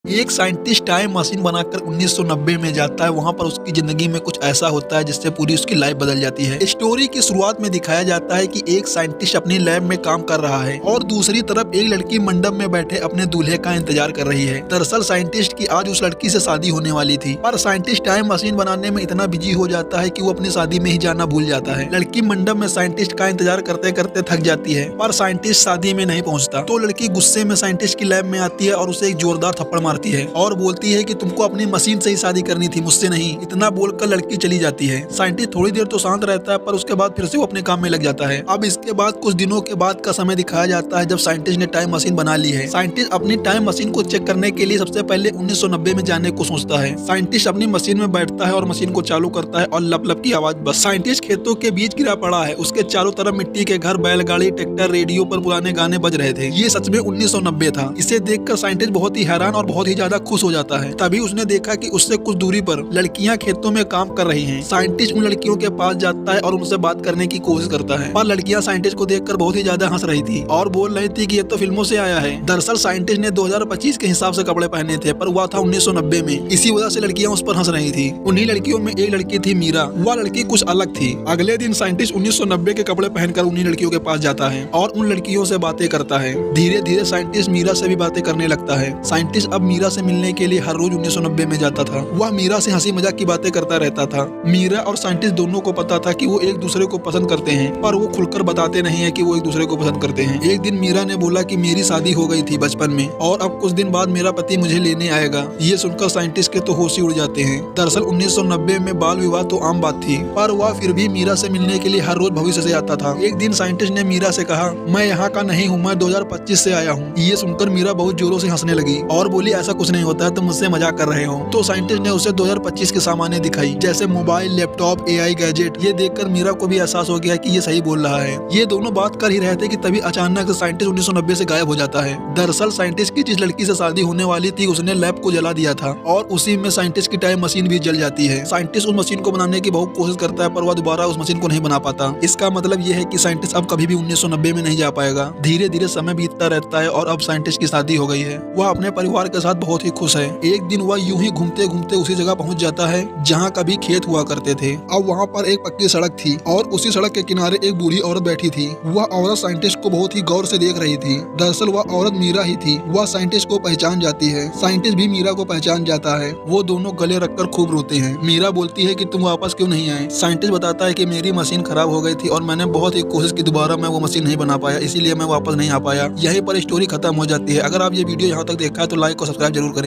एक scientist time machine बनाकर 1990 में जाता है। वहां पर उसकी जिंदगी में कुछ ऐसा होता है जिससे पूरी उसकी लाइफ बदल जाती है। स्टोरी की शुरुआत में दिखाया जाता है कि एक साइंटिस्ट अपनी लैब में काम कर रहा है और दूसरी तरफ एक लड़की मंडप में बैठे अपने दूल्हे का इंतजार कर रही है। दरअसल साइंटिस्ट की आज उस लड़की से शादी होने वाली थी, पर साइंटिस्ट टाइम मशीन बनाने में इतना बिजी हो जाता है कि वो अपनी शादी में ही जाना भूल जाता है। लड़की मंडप में साइंटिस्ट का इंतजार करते करते थक जाती है, पर साइंटिस्ट शादी में नहीं पहुंचता। तो लड़की गुस्से में साइंटिस्ट की लैब में आती है और उसे एक जोरदार थप्पड़ मारती है और बोलती है कि तुमको अपनी मशीन से ही शादी करनी थी, मुझसे नहीं। इतना बोलकर लड़की चली जाती है। साइंटिस्ट थोड़ी देर तो शांत रहता है, पर उसके बाद फिर से वो अपने काम में लग जाता है। अब इसके बाद कुछ दिनों के बाद का समय दिखाया जाता है जब साइंटिस्ट ने टाइम मशीन बना ली है। साइंटिस्ट अपनी टाइम मशीन को चेक करने के लिए सबसे पहले 1990 में जाने को सोचता है। साइंटिस्ट अपनी मशीन में बैठता है और मशीन को चालू करता है और लप लप की आवाज बस। साइंटिस्ट खेतों के बीच गिरा पड़ा है। उसके चारों तरफ मिट्टी के घर, बैलगाड़ी, ट्रैक्टर, रेडियो पर पुराने गाने बज रहे थे। ये सच में 1990 था। इसे देखकर साइंटिस्ट बहुत ही हैरान और बहुत ही ज्यादा खुश हो जाता है। तभी उसने देखा कि उससे कुछ दूरी पर लड़कियां खेतों में काम कर रही हैं। साइंटिस्ट उन लड़कियों के पास जाता है और उनसे बात करने की कोशिश करता है, पर लड़कियां साइंटिस्ट को देखकर बहुत ही ज्यादा हंस रही थी और बोल रही थी कि ये तो फिल्मों से आया है। दरअसल साइंटिस्ट ने 2025 के हिसाब से कपड़े पहने थे, पर हुआ था 1990 में। इसी वजह से लड़कियां उस पर हंस रही थी। उन्हीं लड़कियों में एक लड़की थी मीरा। वह लड़की कुछ अलग थी। अगले दिन साइंटिस्ट 1990 के कपड़े पहनकर उन्हीं लड़कियों के पास जाता है और उन लड़कियों से बातें करता है। धीरे धीरे साइंटिस्ट मीरा से भी बातें करने लगता है। साइंटिस्ट अब मीरा से मिलने के लिए हर रोज 1990 में जाता था। वह मीरा से हंसी मजाक की बातें करता रहता था। मीरा और साइंटिस्ट दोनों को पता था कि वो एक दूसरे को पसंद करते हैं, पर वो खुलकर बताते नहीं है कि वो एक दूसरे को पसंद करते हैं। एक दिन मीरा ने बोला कि मेरी शादी हो गई थी बचपन में और अब कुछ दिन बाद मेरा पति मुझे लेने आएगा। ये सुनकर साइंटिस्ट के तो होश ही उड़ जाते हैं। दरअसल 1990 में बाल विवाह तो आम बात थी, पर वह फिर भी मीरा से मिलने के लिए हर रोज भविष्य से आता था। एक दिन साइंटिस्ट ने मीरा से कहा, मैं यहाँ का नहीं हूँ, मैं 2025 से आया हूँ। ये सुनकर मीरा बहुत जोरों से हंसने लगी और बोली, ऐसा कुछ नहीं होता है, तुम मुझसे मजाक कर रहे हो। तो साइंटिस्ट ने उसे 2025 के सामानें दिखाई, जैसे मोबाइल, लैपटॉप, एआई गैजेट। ये देखकर मीरा को भी एहसास हो गया कि ये सही बोल रहा है। ये दोनों बात कर ही रहे थे कि तभी अचानक साइंटिस्ट 1990 से गायब हो जाता है। दरअसल साइंटिस्ट की जिस लड़की से शादी होने वाली थी उसने लैब को जला दिया था और उसी में साइंटिस्ट की टाइम मशीन भी जल जाती है। साइंटिस्ट उस मशीन को बनाने की बहुत कोशिश करता है, पर वह दोबारा उस मशीन को नहीं बना पाता। इसका मतलब ये है कि साइंटिस्ट अब कभी भी 1990 में नहीं जा पाएगा। धीरे धीरे समय बीतता रहता है और अब साइंटिस्ट की शादी हो गई है। वह अपने परिवार के साथ बहुत ही खुश है। एक दिन वह यूं ही घूमते घूमते उसी जगह पहुंच जाता है जहां कभी खेत हुआ करते थे। अब वहां पर एक पक्की सड़क थी और उसी सड़क के किनारे एक बूढ़ी औरत बैठी थी। वह औरत साइंटिस्ट को बहुत ही गौर से देख रही थी। दरअसल वह औरत मीरा ही थी। वह साइंटिस्ट को पहचान जाती है। साइंटिस्ट भी मीरा को पहचान जाता है। वो दोनों गले रखकर खूब रोते हैं। मीरा बोलती है कि तुम वापस क्यों नहीं आए। साइंटिस्ट बताता है कि मेरी मशीन खराब हो गई थी और मैंने बहुत ही कोशिश की, दोबारा मैं वो मशीन नहीं बना पाया, इसीलिए मैं वापस नहीं आ पाया। यहीं पर स्टोरी खत्म हो जाती है। अगर आप ये वीडियो यहाँ तक देखा है तो लाइक और सब्सक्राइब जरूर करें।